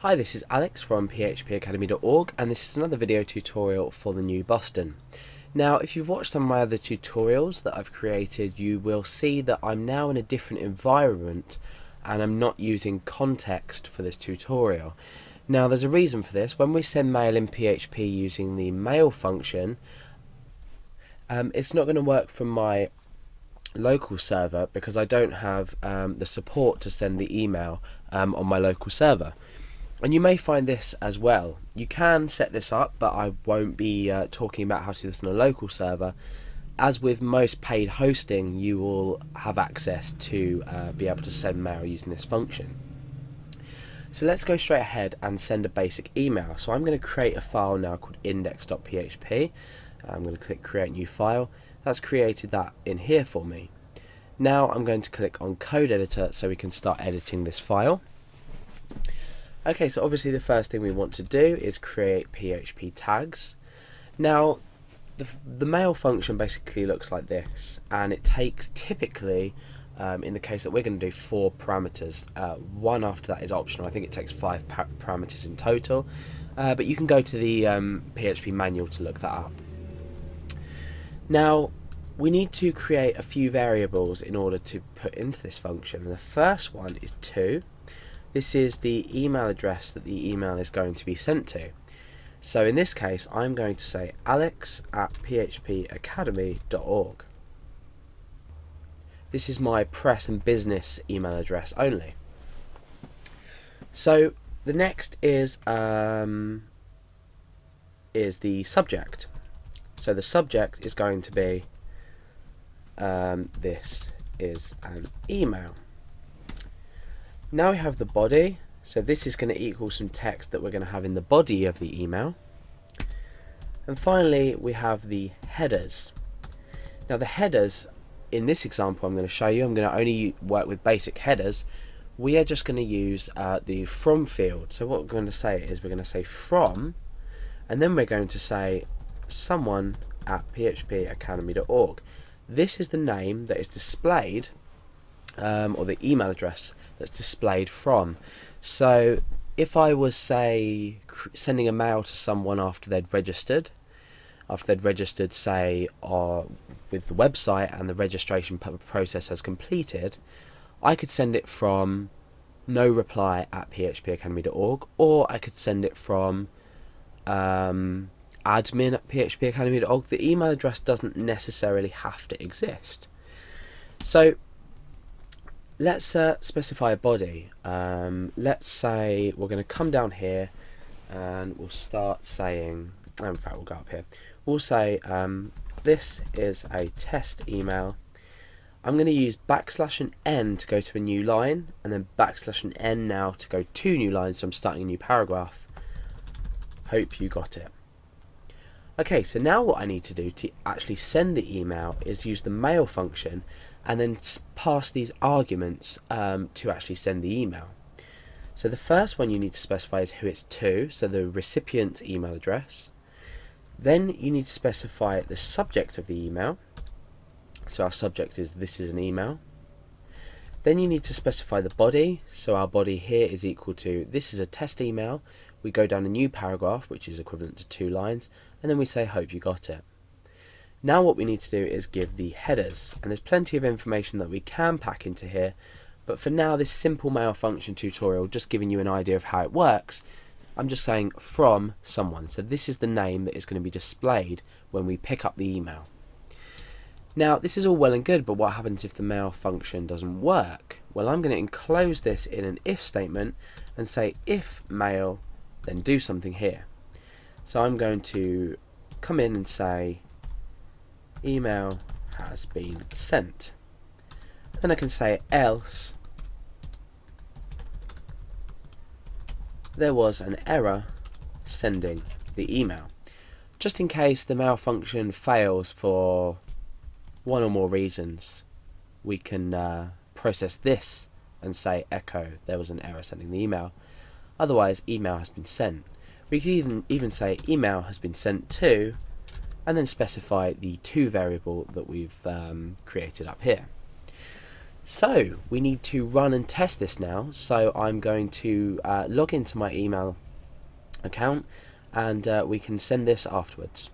Hi, this is Alex from phpacademy.org, and this is another video tutorial for the new Boston. Now, if you've watched some of my other tutorials that I've created, you will see that I'm now in a different environment and I'm not using context for this tutorial. Now, there's a reason for this. When we send mail in PHP using the mail function, it's not going to work from my local server because I don't have the support to send the email on my local server. And you may find this as well. You can set this up, but I won't be talking about how to do this on a local server. As with most paid hosting, you will have access to be able to send mail using this function. So let's go straight ahead and send a basic email. So I'm going to create a file now called index.php. I'm going to click create new file. That's created that in here for me. Now I'm going to click on code editor so we can start editing this file. Okay, so obviously the first thing we want to do is create PHP tags. Now, the mail function basically looks like this, and it takes typically, in the case that we're going to do, 4 parameters. One after that is optional. I think it takes 5 parameters in total, but you can go to the PHP manual to look that up. Now, we need to create a few variables in order to put into this function. And the first one is to. This is the email address that the email is going to be sent to. So in this case, I'm going to say alex@phpacademy.org. This is my press and business email address only. So the next is the subject. So the subject is going to be this is an email. Now we have the body, so this is going to equal some text that we're going to have in the body of the email. And finally we have the headers. Now the headers, in this example I'm going to show you, I'm going to only work with basic headers. We are just going to use the from field. So what we're going to say is we're going to say from, and then we're going to say someone at phpacademy.org. This is the name that is displayed, or the email address that's displayed from. So if I was, say, sending a mail to someone after they'd registered, say, with the website and the registration process has completed, I could send it from no reply at phpacademy.org, or I could send it from admin at phpacademy.org. The email address doesn't necessarily have to exist. So let's specify a body. Let's say we're going to come down here and we'll start saying, in fact we'll go up here, we'll say this is a test email. I'm going to use \n to go to a new line, and then \n now to go 2 new lines, so I'm starting a new paragraph. Hope you got it. Okay, so now what I need to do to actually send the email is use the mail function and then pass these arguments to actually send the email. So the first one you need to specify is who it's to, so the recipient's email address. Then you need to specify the subject of the email. So our subject is this is an email. Then you need to specify the body, so our body here is equal to this is a test email. We go down a new paragraph, which is equivalent to 2 lines, and then we say hope you got it. Now what we need to do is give the headers, and there's plenty of information that we can pack into here, but for now this simple mail function tutorial, just giving you an idea of how it works, I'm just saying from someone. So this is the name that is going to be displayed when we pick up the email. Now this is all well and good, but what happens if the mail function doesn't work? Well, I'm going to enclose this in an if statement and say if mail, then do something here. So I'm going to come in and say email has been sent. Then I can say else there was an error sending the email. Just in case the mail function fails for one or more reasons, we can process this and say echo there was an error sending the email. Otherwise, email has been sent. We could even say email has been sent to, and then specify the to variable that we've created up here. So we need to run and test this now. So I'm going to log into my email account, and we can send this afterwards.